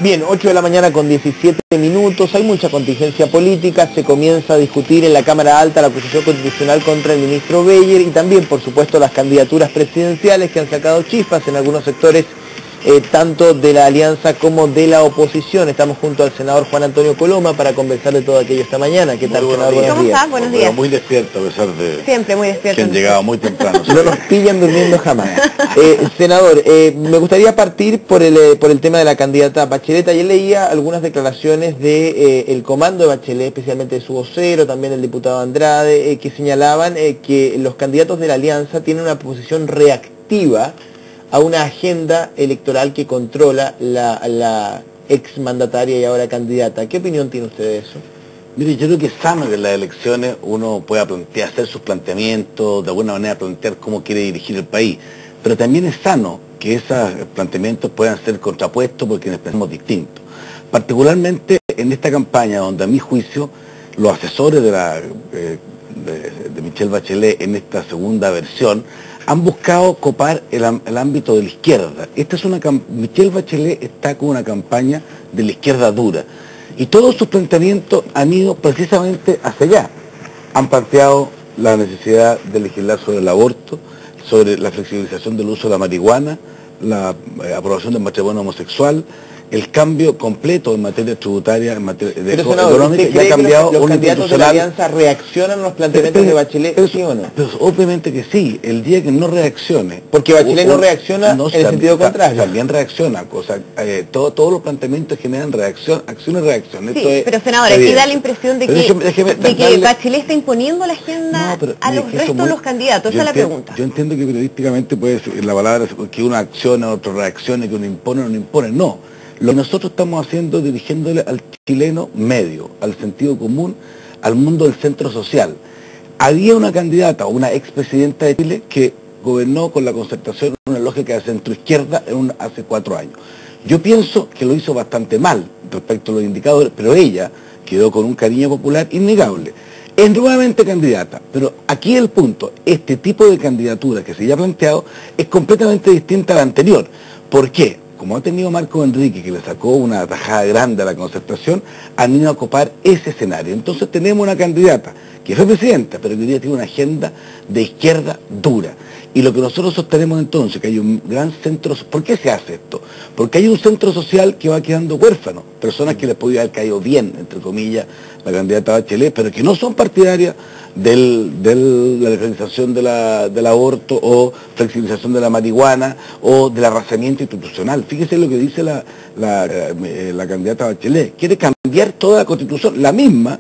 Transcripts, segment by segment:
Bien, 8 de la mañana con 17 minutos, hay mucha contingencia política, se comienza a discutir en la Cámara Alta la acusación constitucional contra el ministro Beyer y también, por supuesto, las candidaturas presidenciales que han sacado chispas en algunos sectores, tanto de la alianza como de la oposición. Estamos junto al senador Juan Antonio Coloma para conversar de todo aquello esta mañana. ¿Qué tal, senador? Buenos días. ¿Cómo estás? Buenos días. Muy despierto, a pesar de siempre muy despierto, que han llegado muy temprano. No nos pillan durmiendo jamás. Senador, me gustaría partir por el tema de la candidata Bachelet. Ayer leía algunas declaraciones el comando de Bachelet, especialmente de su vocero, también el diputado Andrade, que señalaban que los candidatos de la alianza tienen una posición reactiva a una agenda electoral que controla la exmandataria y ahora candidata. ¿Qué opinión tiene usted de eso? Mire, yo creo que es sano que en las elecciones uno pueda hacer sus planteamientos, de alguna manera plantear cómo quiere dirigir el país, pero también es sano que esos planteamientos puedan ser contrapuestos por quienes pensamos distintos. Particularmente en esta campaña, donde a mi juicio los asesores de Michelle Bachelet en esta segunda versión han buscado copar el ámbito de la izquierda. Michelle Bachelet está con una campaña de la izquierda dura. Y todos sus planteamientos han ido precisamente hacia allá. Han planteado la necesidad de legislar sobre el aborto, sobre la flexibilización del uso de la marihuana, la aprobación del matrimonio homosexual, el cambio completo en materia tributaria, en materia económica, y ha cambiado los candidatos de la alianza reaccionan a los planteamientos de Bachelet, ¿sí o no? Pero obviamente que sí, el día que no reaccione... Porque Bachelet no reacciona en el sentido contrario. También reacciona, todos los planteamientos generan acción y reacción. Sí, pero senador, aquí da la impresión de que Bachelet está imponiendo la agenda a los restos de los candidatos, esa es la pregunta. Yo entiendo que periodísticamente puede ser la palabra que uno acciona, otro reacciona, que uno impone o no impone, no. Lo que nosotros estamos haciendo es dirigiéndole al chileno medio, al sentido común, al mundo del centro social. Había una candidata, una expresidenta de Chile, que gobernó con la concertación en una lógica de centroizquierda hace 4 años. Yo pienso que lo hizo bastante mal respecto a los indicadores, pero ella quedó con un cariño popular innegable. Es nuevamente candidata, pero aquí el punto, este tipo de candidatura que se ya ha planteado es completamente distinta a la anterior. ¿Por qué? Como ha tenido Marco Enrique, que le sacó una tajada grande a la concertación, han ido a copar ese escenario. Entonces tenemos una candidata que fue presidenta, pero que hoy día tiene una agenda de izquierda dura. Y lo que nosotros sostenemos entonces, que hay un gran centro... ¿Por qué se hace esto? Porque hay un centro social que va quedando huérfano. Personas que les podía haber caído bien, entre comillas, la candidata Bachelet, pero que no son partidarias de la legalización del aborto o flexibilización de la marihuana o del arrasamiento institucional. Fíjese lo que dice la candidata Bachelet. Quiere cambiar toda la Constitución, la misma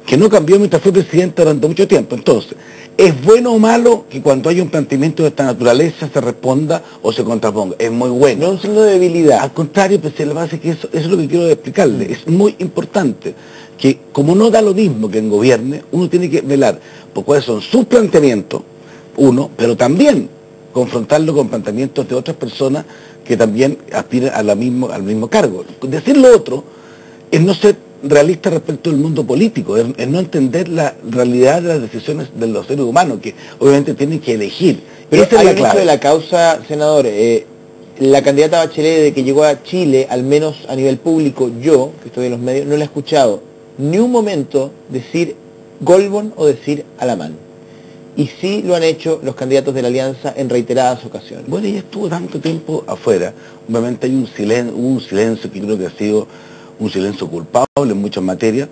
que no cambió mientras fue presidenta durante mucho tiempo. Entonces, ¿es bueno o malo que cuando hay un planteamiento de esta naturaleza se responda o se contraponga? Es muy bueno. No es un signo de debilidad. Al contrario, pues la base que eso es lo que quiero explicarle. Es muy importante que, como no da lo mismo que en gobierne, uno tiene que velar por cuáles son sus planteamientos, pero también confrontarlo con planteamientos de otras personas que también aspiran al mismo cargo. Decir lo otro es no ser realista respecto del mundo político, es no entender la realidad de las decisiones de los seres humanos, que obviamente tienen que elegir. Pero esa es la clave de la causa, senador. La candidata Bachelet, de que llegó a Chile, al menos a nivel público, yo, que estoy en los medios, no la he escuchado ni un momento decir Golbon o decir Alamán. Y sí lo han hecho los candidatos de la alianza en reiteradas ocasiones. Bueno, ella estuvo tanto tiempo afuera, obviamente hay un silencio que creo que ha sido un silencio culpable en muchas materias.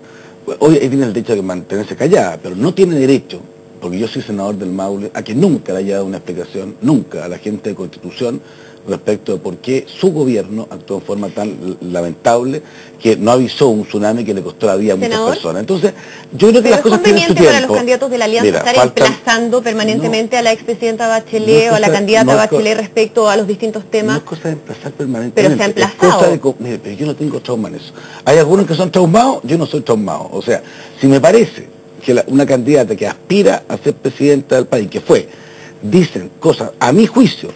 Hoy tiene el derecho de mantenerse callada, pero no tiene derecho, porque yo soy senador del Maule, a que nunca le haya dado una explicación, nunca, a la gente de Constitución, respecto de por qué su gobierno actuó en forma tan lamentable que no avisó un tsunami que le costó la vida a muchas personas. Entonces, yo creo que las cosas tienen su tiempo. Para los candidatos de la alianza estar emplazando permanentemente a la expresidenta Bachelet o a la candidata Bachelet respecto a los distintos temas. No es cosa de emplazar permanentemente. Pero se ha emplazado. Mire, pero yo no tengo trauma en eso. Hay algunos que son traumados, yo no soy traumado. O sea, si me parece que una candidata que aspira a ser presidenta del país, que fue, dicen cosas, a mi juicio,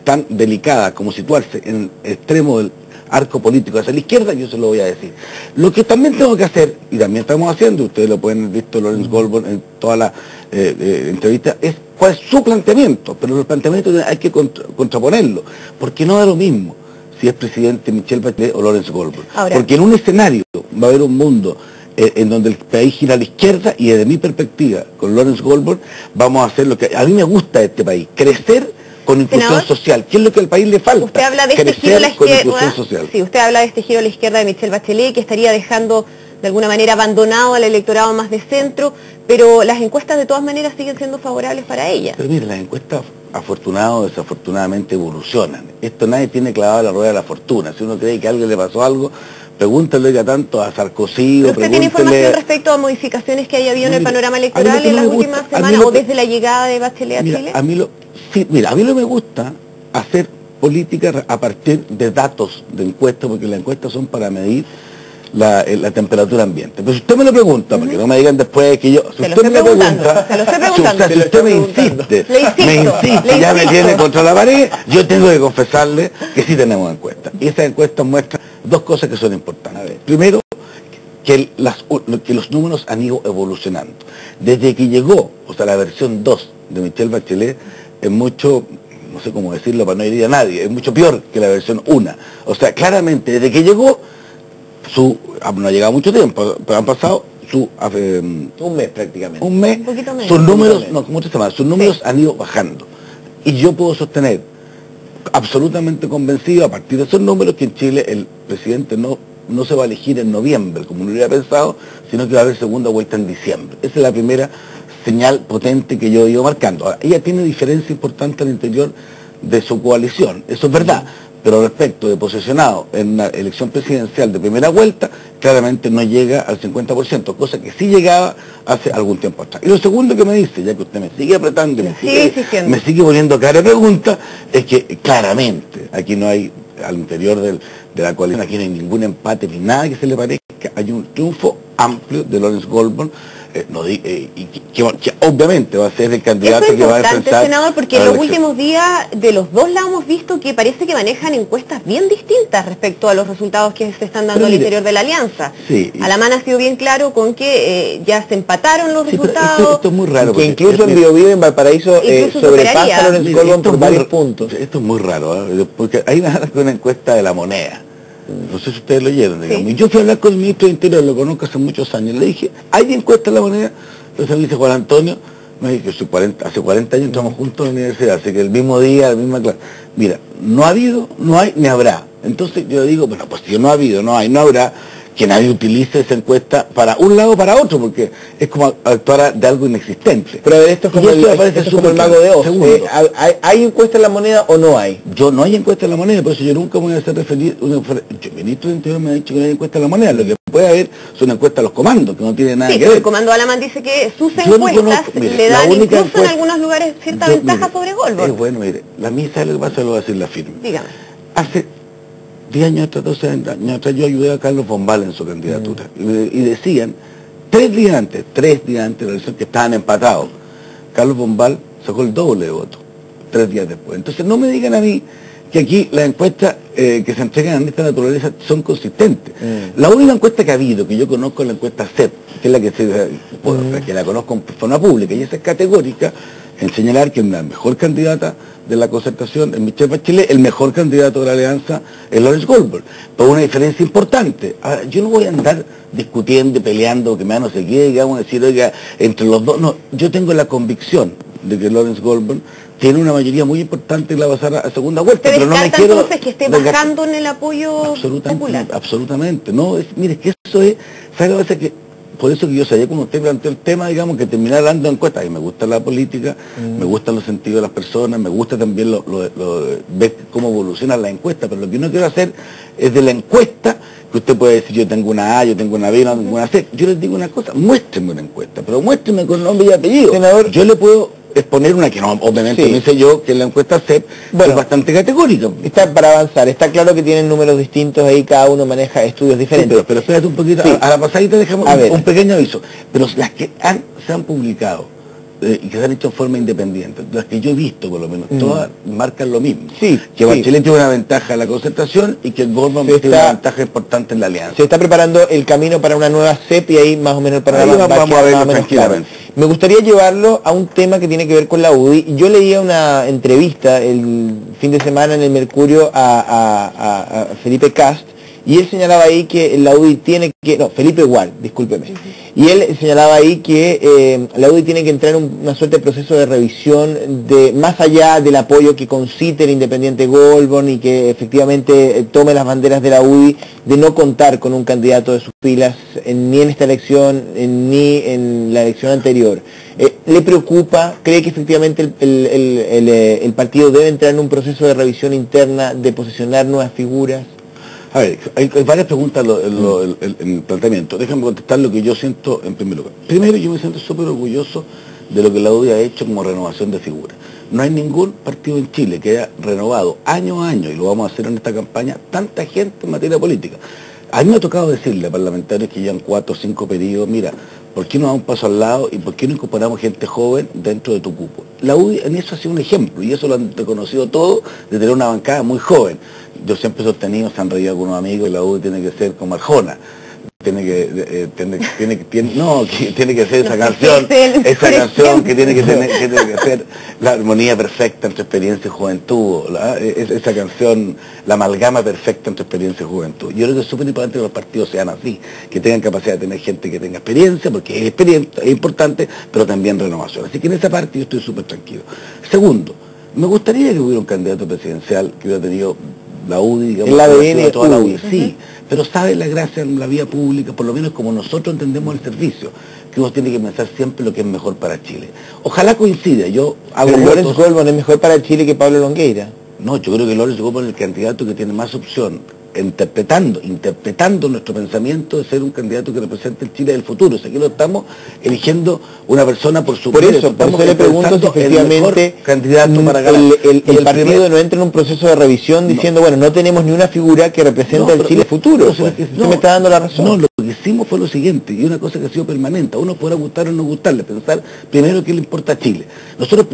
tan delicada como situarse en el extremo del arco político hacia la izquierda, yo se lo voy a decir. Lo que también tengo que hacer, y también estamos haciendo, ustedes lo pueden haber visto Lorenz Golbon en todas las entrevistas, es cuál es su planteamiento, pero los planteamientos hay que contraponerlo, porque no da lo mismo si es presidente Michelle Bachelet o Lawrence Goldberg. Ahora, porque en un escenario va a haber un mundo en donde el país gira a la izquierda, y desde mi perspectiva, con Lawrence Goldberg, vamos a hacer lo que a mí me gusta de este país, crecer con inclusión social, que es lo que al país le falta. Usted habla de este giro a la izquierda, sí, usted habla de este giro a la izquierda de Michelle Bachelet, que estaría dejando de alguna manera abandonado al electorado más de centro, pero las encuestas de todas maneras siguen siendo favorables para ella. Pero mire, las encuestas afortunado o desafortunadamente evolucionan. Esto nadie tiene clavado la rueda de la fortuna. Si uno cree que a alguien le pasó algo, pregúntale ya tanto a Sarkozy. ¿Pero usted tiene información respecto a modificaciones que haya habido en el panorama electoral en las últimas semanas o desde la llegada de Bachelet a Chile? A mí lo me gusta hacer política a partir de datos de encuestas, porque las encuestas son para medir la temperatura ambiente. Pero si usted me lo pregunta, porque no me digan después que yo... Si usted me lo pregunta, si usted me insiste, ya me tiene contra la pared, yo tengo que confesarle que sí tenemos encuestas. Y esas encuestas muestran dos cosas que son importantes. Primero, que los números han ido evolucionando. Desde que llegó, o sea, la versión 2 de Michelle Bachelet, es mucho, no sé cómo decirlo para no herir a nadie, es mucho peor que la versión 1. O sea, claramente, desde que llegó, no ha llegado mucho tiempo, pero han pasado un mes prácticamente. Un mes, sus números, no, muchas semanas, sus números han ido bajando. Y yo puedo sostener, absolutamente convencido, a partir de esos números, que en Chile el presidente no se va a elegir en noviembre, como uno hubiera pensado, sino que va a haber segunda vuelta en diciembre. Esa es la primera señal potente que yo he ido marcando. Ahora, ella tiene diferencia importante al interior de su coalición, eso es verdad. Pero respecto de posicionado en una elección presidencial de primera vuelta, claramente no llega al 50%, cosa que sí llegaba hace algún tiempo atrás. Y lo segundo que me dice, ya que usted me sigue apretando y me sigue poniendo cara de pregunta, es que claramente aquí no hay, al interior de la coalición, aquí no hay ningún empate ni nada que se le parezca, hay un triunfo amplio de Lawrence Goldberg, que obviamente va a ser el candidato que va a enfrentar. Senador, porque en los últimos días de los dos lados hemos visto que parece que manejan encuestas bien distintas respecto a los resultados que se están dando al interior de la alianza. Sí, Alamán ha sido bien claro con que ya se empataron los resultados. Esto es muy raro. Que incluso en Biobío, en Valparaíso, sobrepasa a Lawrence Goldberg por varios puntos. Esto es muy raro, porque hay una encuesta de La Moneda. No sé si ustedes lo oyeron, digamos. Y yo fui a hablar con el ministro de Interior, lo conozco hace muchos años, le dije, ¿hay encuesta en La Moneda? Entonces me dice Juan Antonio, me dice que hace 40 años entramos juntos a la universidad, así que el mismo día, la misma clase. Mira, no ha habido, no hay, ni habrá. Entonces yo digo, bueno, pues si no ha habido, no hay, no habrá, que nadie utilice esa encuesta para un lado o para otro, porque es como actuar de algo inexistente. Pero a ver, esto es como, el mago de Oz. ¿Hay encuesta en La Moneda o no hay? Yo no hay encuesta en La Moneda, por eso yo nunca me voy a hacer referir. El ministro de Interior me ha dicho que no hay encuesta en La Moneda. Lo que puede haber son encuestas a los comandos, que no tiene nada que ver. El comando Alamán dice que sus encuestas le dan incluso en algunos lugares cierta ventaja sobre Goldberg. Bueno, mire, la misa de lo que pasa lo va a decir la firme. Dígame. Hace 10 años atrás, 12 años atrás, yo ayudé a Carlos Bombal en su candidatura. Y decían, 3 días antes de la elección, que estaban empatados. Carlos Bombal sacó el doble de votos, 3 días después. Entonces no me digan a mí que aquí las encuestas que se entregan en esta naturaleza son consistentes. La única encuesta que ha habido, que yo conozco, es la encuesta CEP, que es la que la conozco en forma pública, y esa es categórica en señalar que la mejor candidata de la concertación es Michelle Bachelet, el mejor candidato de la alianza es Lawrence Goldberg, por una diferencia importante. Ahora, yo no voy a andar discutiendo y peleando, que me da no sé qué, digamos, decir, oiga, entre los dos, no, yo tengo la convicción de que Lawrence Goldberg tiene una mayoría muy importante y la va a pasar a segunda vuelta, pero no me quiero... entonces que esté bajando en el apoyo popular? Absolutamente, no, mire, es que eso es, ¿sabe lo que pasa? Que por eso que yo sabía cuando usted planteó el tema, digamos, que terminar hablando de encuestas. Y me gusta la política, me gustan los sentidos de las personas, me gusta también ver cómo evolucionan las encuestas, pero lo que no quiero hacer es de la encuesta, que usted puede decir, yo tengo una A, yo tengo una B, no tengo una C. Yo les digo una cosa, muéstrenme una encuesta, pero muéstrenme con nombre y apellido. Senador, yo le puedo exponer una que no, obviamente me hice yo, que es la encuesta CEP, es bastante categórica. Está para avanzar, está claro que tienen números distintos, ahí cada uno maneja estudios diferentes. Sí, pero espérate un poquito, a la pasadita dejamos un pequeño aviso. Pero las que se han publicado y que se han hecho en forma independiente, las que yo he visto por lo menos, todas marcan lo mismo. Que Bachelet tiene una ventaja en la concertación y que Goldberg tiene una ventaja importante en la alianza. Se está preparando el camino para una nueva CEP y ahí más o menos el panorama vamos a verlo tranquilamente. Me gustaría llevarlo a un tema que tiene que ver con la UDI. Yo leía una entrevista el fin de semana en el Mercurio a Felipe Cast, y él señalaba ahí que la UDI tiene que... No, Felipe Gual, discúlpeme. Y él señalaba ahí que la UDI tiene que entrar en una suerte de proceso de revisión, de más allá del apoyo que concite el independiente Goldborn y que efectivamente tome las banderas de la UDI, de no contar con un candidato de sus filas ni en esta elección ni en la elección anterior. ¿Le preocupa? ¿Cree que efectivamente el partido debe entrar en un proceso de revisión interna, de posicionar nuevas figuras? A ver, hay varias preguntas en el planteamiento. Déjame contestar lo que yo siento en primer lugar. Primero, yo me siento súper orgulloso de lo que la UDI ha hecho como renovación de figuras. No hay ningún partido en Chile que haya renovado año a año, y lo vamos a hacer en esta campaña, tanta gente en materia política. A mí me ha tocado decirle a parlamentarios que llevan 4 o 5 periodos, mira, ¿por qué no damos un paso al lado y por qué no incorporamos gente joven dentro de tu cupo? La UDI en eso ha sido un ejemplo, y eso lo han reconocido todos, de tener una bancada muy joven. Yo siempre he sostenido, se han reído algunos amigos, que la UDI tiene que ser como Arjona. Tiene que ser esa canción que tiene que ser la armonía perfecta entre experiencia y juventud, esa canción, la amalgama perfecta entre experiencia y juventud. Yo creo que es súper importante que los partidos sean así, que tengan capacidad de tener gente que tenga experiencia, porque es importante, pero también renovación. Así que en esa parte yo estoy súper tranquilo. Segundo, me gustaría que hubiera un candidato presidencial que hubiera tenido la UDI, digamos, el ADN, toda la UDI, sí, pero sabe la gracia en la vía pública, por lo menos como nosotros entendemos el servicio, que uno tiene que pensar siempre lo que es mejor para Chile. Ojalá coincida, yo hago... Pero Lorenzo Goldborn es mejor para Chile que Pablo Longueira. No, yo creo que Lorenzo Goldborn es el candidato que tiene más opción, interpretando nuestro pensamiento de ser un candidato que represente el Chile del futuro. O sea, aquí lo estamos eligiendo una persona por su... Por eso le pregunto si efectivamente candidato para ganar. El partido no entra en un proceso de revisión diciendo, bueno, no tenemos ni una figura que represente el Chile futuro. Usted me está dando la razón. No, lo que hicimos fue lo siguiente, y una cosa que ha sido permanente. A uno podrá gustar o no gustarle, pensar primero qué le importa a Chile.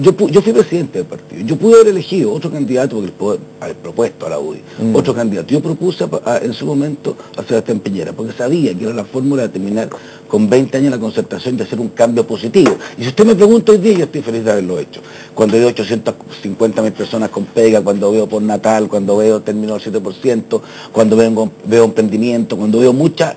Yo fui presidente del partido. Yo pude haber elegido otro candidato, porque puedo haber propuesto a la UDI, otro candidato. Yo propuse en su momento a Sebastián Piñera, porque sabía que era la fórmula de terminar con 20 años la concertación, de hacer un cambio positivo. Y si usted me pregunta hoy día, yo estoy feliz de haberlo hecho. Cuando veo 850.000 personas con pega, cuando veo por Natal, cuando veo término del 7%, cuando veo emprendimiento, cuando veo muchas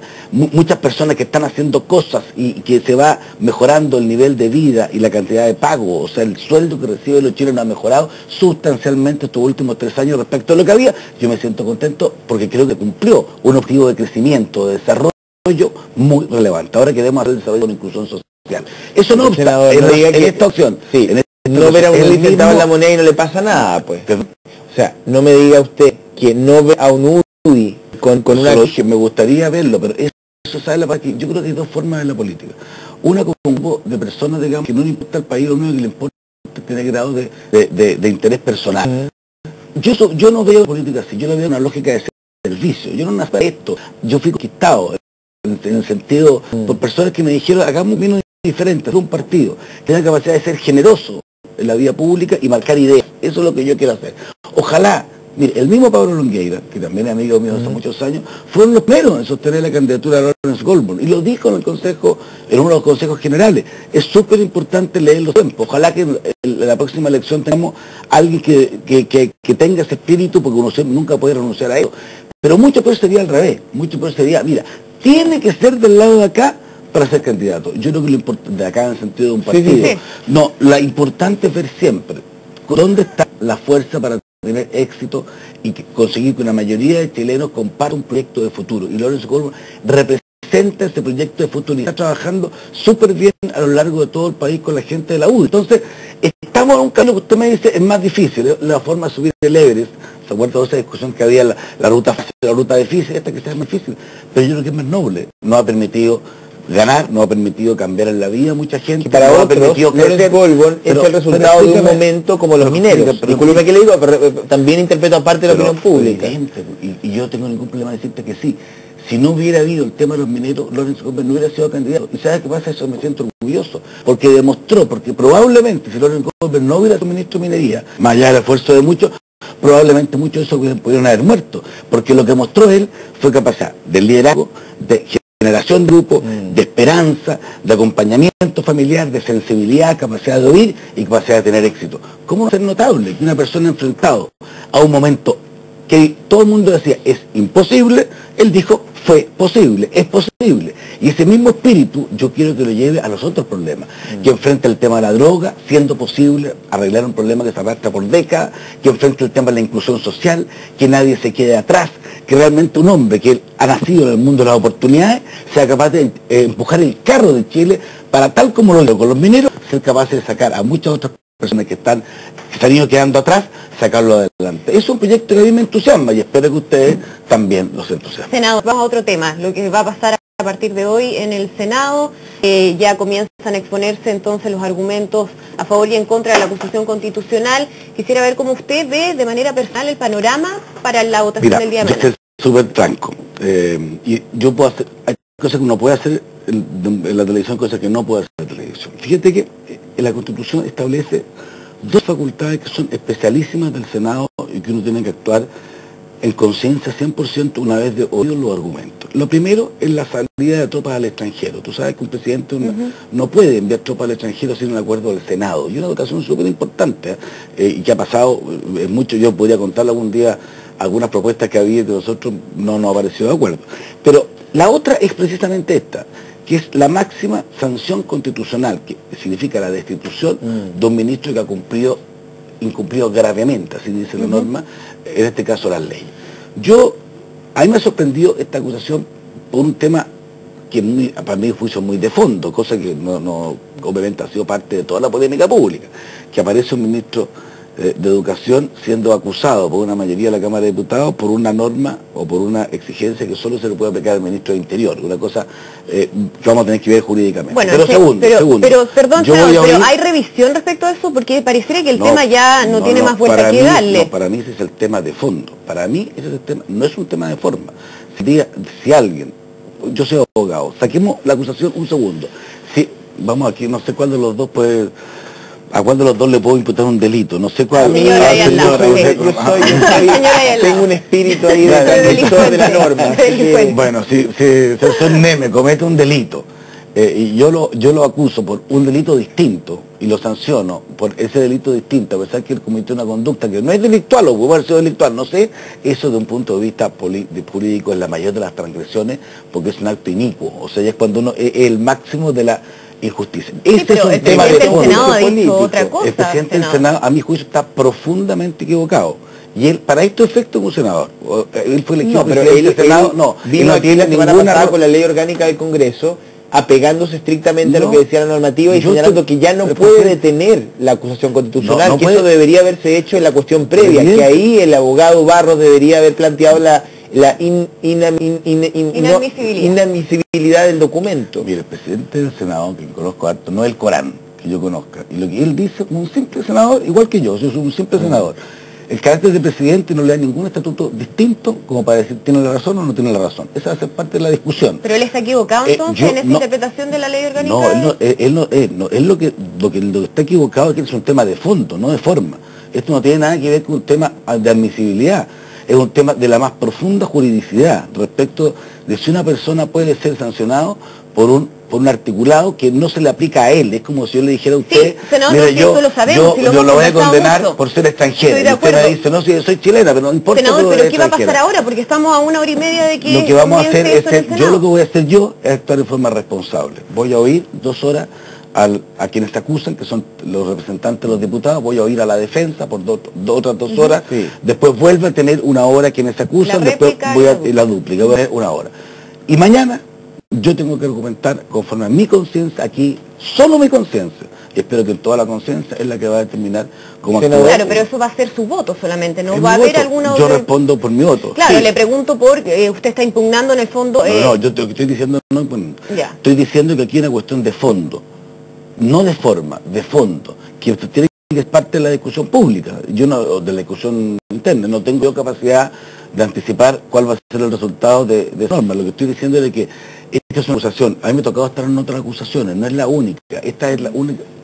personas que están haciendo cosas y que se va mejorando el nivel de vida y la cantidad de pago, o sea, el sueldo que reciben los chilenos ha mejorado sustancialmente estos últimos 3 años respecto a lo que había. Yo me siento contento porque creo que cumplió un objetivo de crecimiento, de desarrollo muy relevante. Ahora queremos hacer el desarrollo con inclusión social. Eso no obsta en esta opción. Sí, no ver a un UDI sentado en la moneda y no le pasa nada, pues. O sea, no me diga usted que no ve a un UDI con una... Me gustaría verlo, pero eso sabe la parte. Yo creo que hay 2 formas en la política. Una con un grupo de personas, digamos, que no le importa al país, lo único que le importa es tener grado de interés personal. Yo no veo política así, yo le veo una lógica de servicio. Yo no nací esto, yo fui conquistado en el sentido por personas que me dijeron, hagamos menos diferentes, un partido que tenga capacidad de ser generoso en la vida pública y marcar ideas. Eso es lo que yo quiero hacer. Ojalá, mire, el mismo Pablo Longueira, que también es amigo mío hace muchos años, fueron los primeros en sostener la candidatura de Lorenzo Goldborn, y lo dijo en el consejo, en uno de los consejos generales. Es súper importante leer los tiempos. Ojalá que en la próxima elección tengamos alguien que tenga ese espíritu, porque uno nunca puede renunciar a ello. Pero mucho peor sería al revés, mucho peor sería, mira, tiene que ser del lado de acá para ser candidato. Yo creo que lo importante, de acá en el sentido de un partido, no, lo importante es ver siempre dónde está la fuerza para tener éxito y conseguir que una mayoría de chilenos comparta un proyecto de futuro. Y Lorenzo Goldborn representa ese proyecto de futuro y está trabajando súper bien a lo largo de todo el país con la gente de la UDI. Entonces, estamos en un camino que usted me dice es más difícil, la forma de subir el Everest. ¿Se acuerda de esa discusión que había, la ruta fácil, la ruta difícil, esta que sea más difícil? Pero yo creo que es más noble. Nos ha permitido ganar, nos ha permitido cambiar en la vida a mucha gente. Y para otros, Lorenzo Goldborn es el resultado de un momento como los mineros. Disculpe que le digo, pero también interpreto aparte de la opinión pública. Y yo tengo ningún problema de decirte que sí. Si no hubiera habido el tema de los mineros, Lorenzo Goldborn no hubiera sido candidato. ¿Y sabes qué pasa? Eso me siento orgulloso. Porque demostró, porque probablemente si Lorenzo Goldborn no hubiera sido ministro de minería, más allá del esfuerzo de muchos, probablemente muchos de esos pudieron haber muerto. Porque lo que mostró él fue capacidad de liderazgo, de generación de grupo, de esperanza, de acompañamiento familiar, de sensibilidad, capacidad de oír y capacidad de tener éxito. ¿Cómo no ser notable que una persona enfrentado a un momento que todo el mundo decía es imposible, él dijo fue posible, es posible? Y ese mismo espíritu yo quiero que lo lleve a los otros problemas, que enfrente el tema de la droga, siendo posible arreglar un problema que se arrastra por décadas, que enfrente el tema de la inclusión social, que nadie se quede atrás, que realmente un hombre que ha nacido en el mundo de las oportunidades sea capaz de empujar el carro de Chile para, tal como lo leo con los mineros, ser capaz de sacar a muchas otras personas que se han ido quedando atrás, sacarlo adelante. Es un proyecto que a mí me entusiasma y espero que ustedes también los entusiasmen. Senador, vamos a otro tema, lo que va a pasar a partir de hoy en el Senado. Ya comienzan a exponerse entonces los argumentos a favor y en contra de la Constitución Constitucional. Quisiera ver cómo usted ve de manera personal el panorama para la votación del día de mañana. Súper tranco. Y yo puedo hacer, hay cosas que uno puede hacer en la televisión, cosas que no puede hacer en la televisión. Fíjate que la Constitución establece dos facultades que son especialísimas del Senado y que uno tiene que actuar en conciencia 100% una vez de oído los argumentos. Lo primero es la salida de tropas al extranjero. Tú sabes que un presidente no puede enviar tropas al extranjero sin un acuerdo del Senado. Y una votación súper importante, y que ha pasado mucho. Yo podría contarle algún día algunas propuestas que había de nosotros, no nos ha parecido de acuerdo. Pero la otra es precisamente esta, que es la máxima sanción constitucional, que significa la destitución de un ministro que ha incumplido gravemente, así dice la norma, en este caso las leyes. A mí me ha sorprendido esta acusación por un tema que para mí juicio muy de fondo, cosa que no obviamente ha sido parte de toda la polémica pública, que aparece un ministro de Educación siendo acusado por una mayoría de la Cámara de Diputados por una norma o por una exigencia que solo se le puede aplicar al ministro de Interior, una cosa que vamos a tener que ver jurídicamente. Bueno, pero perdón, senador, pero ¿hay revisión respecto a eso? Porque pareciera que el tema ya no tiene más vuelta que darle. No, para mí ese es el tema de fondo. Para mí ese es el tema, no es un tema de forma. Si alguien, yo soy abogado, saquemos la acusación un segundo. Si vamos aquí, no sé cuál de los dos puede... ¿A cuál de los dos le puedo imputar un delito? No sé cuál. Tengo un espíritu ahí de la norma. Bueno, si me comete un delito y yo lo acuso por un delito distinto y lo sanciono por ese delito distinto, a pesar que él cometió una conducta que no es delictual o puede haber sido delictual, no sé, eso de un punto de vista jurídico es la mayor de las transgresiones porque es un acto inicuo. O sea, ya es cuando uno es el máximo de la injusticia. Este es un tema de fondo. El Senado ha dicho otra cosa. El presidente del Senado, a mi juicio, está profundamente equivocado. Y él, para estos efectos, es un senador. Él fue elegido presidente del Senado. Él no tiene ninguna con la ley orgánica del Congreso, apegándose estrictamente a lo que decía la normativa y señalando que ya no puede detener la acusación constitucional, que eso debería haberse hecho en la cuestión previa, que ahí el abogado Barros debería haber planteado la inadmisibilidad del documento. Mire, el presidente del Senado, que conozco harto, no es el Corán, que yo conozca. Y lo que él dice, como un simple senador, igual que yo soy un simple senador. El carácter de presidente no le da ningún estatuto distinto como para decir tiene la razón o no tiene la razón. Esa va a ser parte de la discusión. ¿Pero él está equivocado entonces en esa interpretación de la ley orgánica? Él lo que está equivocado es que es un tema de fondo, no de forma. Esto no tiene nada que ver con un tema de admisibilidad. Es un tema de la más profunda juridicidad respecto de si una persona puede ser sancionado por un articulado que no se le aplica a él. Es como si yo le dijera a usted, senador, mira, yo lo voy a condenar por ser extranjero. Y usted me dice, no, si soy chilena, pero no importa. Senador, pero ¿qué va a pasar ahora? Porque estamos a 1 hora y media de que... Lo que vamos a hacer es, lo que voy a hacer yo es actuar de forma responsable. Voy a oír 2 horas a quienes se acusan, que son los representantes de los diputados, voy a oír a la defensa por otras 2 horas, después vuelvo a tener 1 hora quienes se acusan, después voy a la dúplica, voy a tener 1 hora. Y mañana yo tengo que argumentar conforme a mi conciencia, aquí, solo mi conciencia, y espero que toda la conciencia es la que va a determinar cómo actuar. Claro, pero eso va a ser su voto solamente, ¿no? ¿Va a haber alguna otra? Yo respondo por mi voto. Claro, le pregunto por, usted está impugnando en el fondo... No, yo te estoy diciendo, no impugnando. Estoy diciendo que aquí hay una cuestión de fondo. No de forma, de fondo, que tiene que ser parte de la discusión pública, de la discusión interna. No tengo yo capacidad de anticipar cuál va a ser el resultado de norma. Lo que estoy diciendo es que esta es una acusación. A mí me ha tocado estar en otras acusaciones, no es la única. Esta es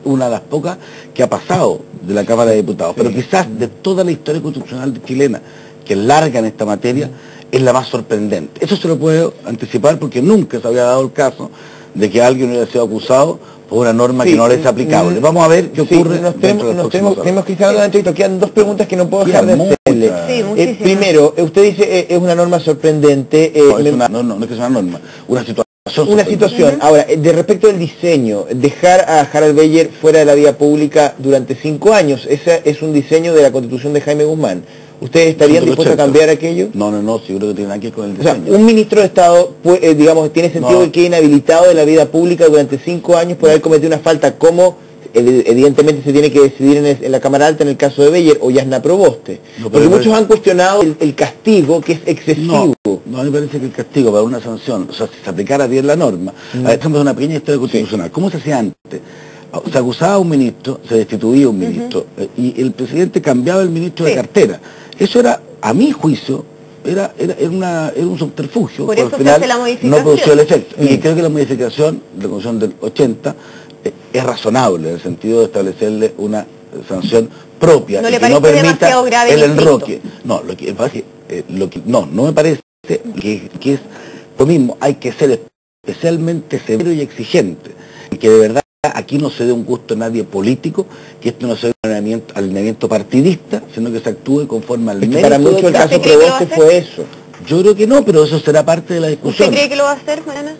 una de las pocas que ha pasado de la Cámara de Diputados. Pero quizás de toda la historia constitucional chilena, que es larga en esta materia, es la más sorprendente. Eso se lo puedo anticipar porque nunca se había dado el caso de que alguien hubiera sido acusado por una norma que no le es aplicable. Vamos a ver qué ocurre. Tenemos que estar hablando de quedan dos preguntas que no puedo dejar de hacerle. Primero, usted dice es una norma sorprendente. No es que sea una norma, una situación. Ahora, de respecto del diseño, dejar a Harald Beyer fuera de la vida pública durante 5 años, ese es un diseño de la Constitución de Jaime Guzmán. ¿Ustedes estarían dispuestos a cambiar aquello? No, seguro que tiene nada que ver con el diseño. O sea, un ministro de Estado, digamos, tiene sentido que quede inhabilitado de la vida pública durante 5 años por haber cometido una falta, como evidentemente se tiene que decidir en la Cámara Alta en el caso de Beyer o Yasna Proboste. Porque muchos han cuestionado el castigo, que es excesivo. No, me parece que el castigo para una sanción, o sea, si se aplicara bien la norma, estamos en una pequeña historia constitucional. ¿Cómo se hacía antes? Se acusaba a un ministro, se destituía a un ministro, y el presidente cambiaba el ministro de cartera. Eso era, a mi juicio, era un subterfugio. Por eso al final la modificación no produció el efecto. Y creo que la modificación de la Constitución del 80 es razonable en el sentido de establecerle una sanción propia ¿No y le que no permita grave el enroque. No, no me parece que es lo mismo. Hay que ser especialmente severo y exigente, y que de verdad aquí no se dé un gusto a nadie político, que esto no sea un alineamiento partidista, sino que se actúe conforme al mérito. Para muchos el caso Proboste fue eso. Yo creo que no, pero eso será parte de la discusión. ¿Usted cree que lo va a hacer mañana?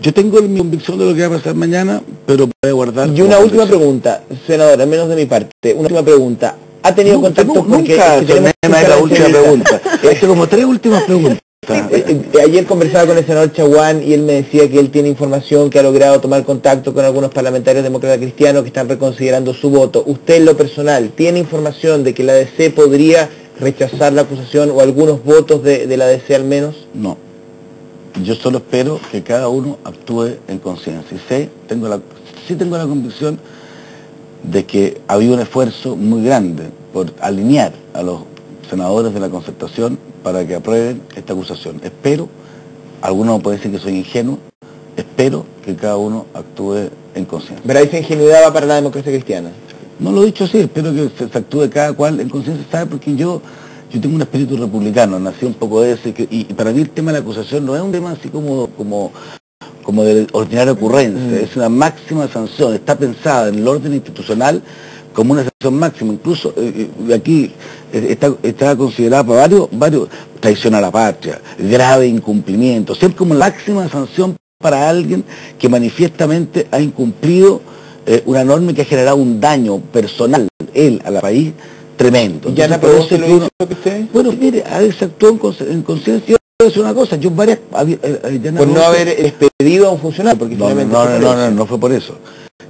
Yo tengo mi convicción de lo que va a pasar mañana, pero voy a guardar... Y una última pregunta, senador, al menos de mi parte, una última pregunta. ¿Ha tenido contacto con nunca es la última pregunta? He como 3 últimas preguntas. Ayer conversaba con el senador Chaguán y él me decía que él tiene información, que ha logrado tomar contacto con algunos parlamentarios demócratas cristianos que están reconsiderando su voto. ¿Usted en lo personal tiene información de que la DC podría rechazar la acusación o algunos votos de la DC al menos? No. Yo solo espero que cada uno actúe en conciencia. Sí tengo la convicción de que ha habido un esfuerzo muy grande por alinear a los senadores de la Concertación para que aprueben esta acusación. Espero, algunos pueden decir que soy ingenuo, espero que cada uno actúe en conciencia. ¿Verdad? ¿Esa ingenuidad va para la democracia cristiana? No lo he dicho así, espero que se actúe cada cual en conciencia, ¿sabe? Porque yo tengo un espíritu republicano, nací un poco de ese, y para mí el tema de la acusación no es un tema así como de ordinaria ocurrencia, es una máxima sanción, está pensada en el orden institucional como una sanción máxima, incluso aquí está considerada para varios traición a la patria, grave incumplimiento, siempre como la máxima sanción para alguien que manifiestamente ha incumplido una norma que ha generado un daño personal, al país, tremendo. ¿Ya la Proboste lo hizo usted? Bueno, mire, a veces actuó en conciencia. Yo voy a decir una cosa, yo varias... por no haber expedido a un funcionario, porque no fue por eso.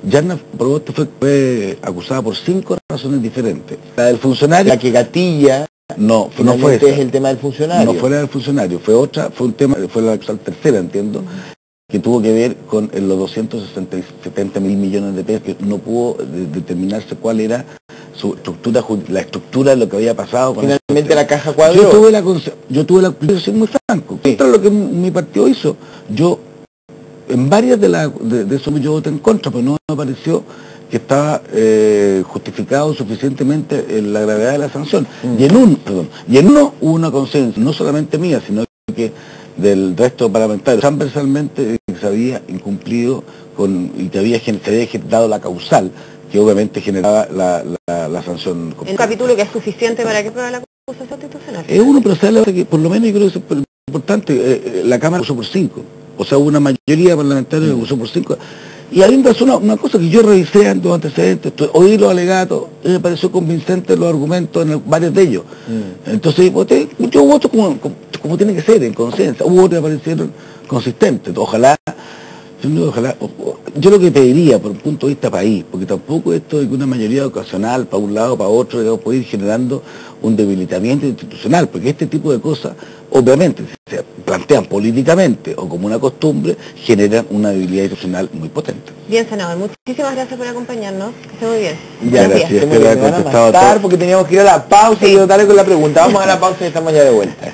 Yasna Proboste fue acusada por 5 razones diferentes. La del funcionario... La que gatilla... No fue esa. Es el tema del funcionario. No fue la del funcionario, fue un tema, fue la tercera, entiendo, que tuvo que ver con los 270 mil millones de pesos, que no pudo determinarse cuál era su estructura, la estructura de lo que había pasado. Finalmente la caja cuadró. Yo tuve la soy muy franco, contra lo que mi partido hizo. Yo, en varias de eso yo voté en contra, pero no me pareció que estaba justificado suficientemente en la gravedad de la sanción. Y en uno hubo una conciencia, no solamente mía, sino que del resto parlamentario, transversalmente que se había incumplido y que se había dado la causal, que obviamente generaba la sanción. ¿Un capítulo que es suficiente para que pruebe la acusación institucional? Es uno, pero sabe que por lo menos yo creo que es importante, la Cámara acusó por 5, o sea, hubo una mayoría parlamentaria que acusó por 5. Y ahí me pasó una cosa que yo revisé en los antecedentes, oí los alegatos, y me pareció convincente los argumentos en varios de ellos. Entonces yo voto como tiene que ser, en conciencia. Hubo otros que parecieron consistentes. Ojalá, yo lo que pediría por un punto de vista país, porque tampoco esto de que una mayoría ocasional para un lado, para otro, digamos, puede ir generando un debilitamiento institucional, porque este tipo de cosas, obviamente, si se plantean políticamente o como una costumbre, generan una debilidad institucional muy potente. Bien, senador, muchísimas gracias por acompañarnos, que esté muy bien. Gracias, espero haber contestado todo. Porque teníamos que ir a la pausa y yo darle con la pregunta. Vamos a la pausa y estamos ya de vuelta.